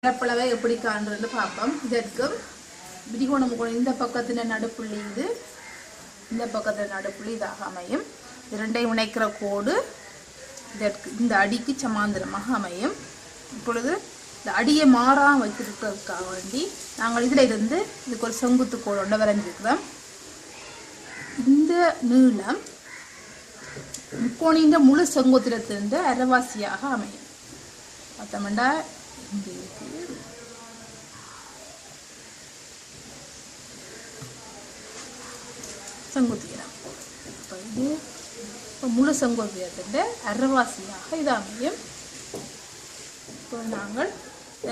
பரப்பளவை எப்படி காண்றது பார்ப்போம். இதற்கு விரிகோண முக்கோணம் இந்த பக்கத்தின நடுப்புள்ளி இது, இந்த பக்கத்தில் நடுப்புள்ளி இதாக அமையும். இரண்டையும் இணைக்கிற கோடு இதற்கு இந்த அடிக்கு சமாந்தரமாக அமையும். இப்பொழுது இந்த அடியை மாறாமல் வைத்திருக்கிறதுக்காக வேண்டி நாங்கள் இதில் இருந்து இதுக்கு ஒரு செங்குத்து கோடு ஒன்று வரைஞ்சிருக்கிறோம். இந்த நீளம் முக்கோணின்ற முழு செங்குத்திரத்திலிருந்து அரைவாசியாக அமையும். பார்த்தோம்னா இங்கே இருக்கு செங்குத்திரம். இப்போ இது முழு செங்குத்திரத்தின் அரைவாசியாக இது அமையும். இப்போ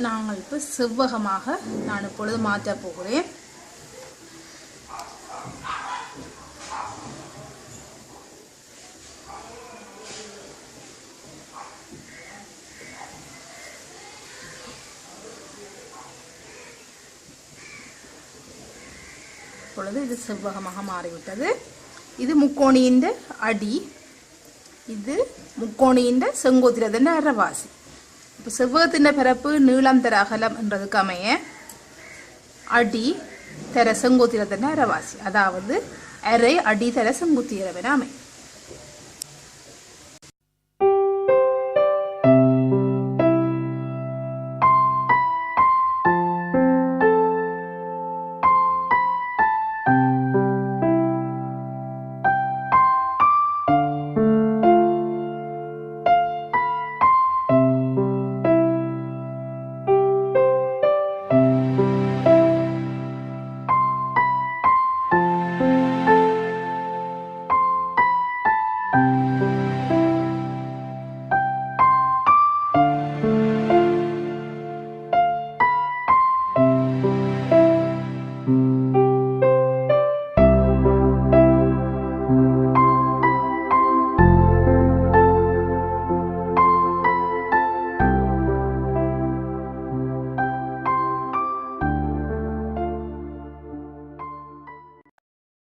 நாங்கள் இப்போ செவ்வகமாக நான் இப்பொழுது மாற்றப் போகிறேன். இப்பொழுது இது செவ்வகமாக மாறிவிட்டது. இது முக்கோணியின் அடி, இது முக்கோணியின் செங்கோத்திரத்தின் அரைவாசி. இப்போ செவ்வகத்தின் பரப்பு நீளம் தர அகலம் என்றதுக்கு அமைய அடி தர செங்கோத்திரத்தின் அரைவாசி, அதாவது அரை அடி தர செங்குத்திரம் என அமையும்.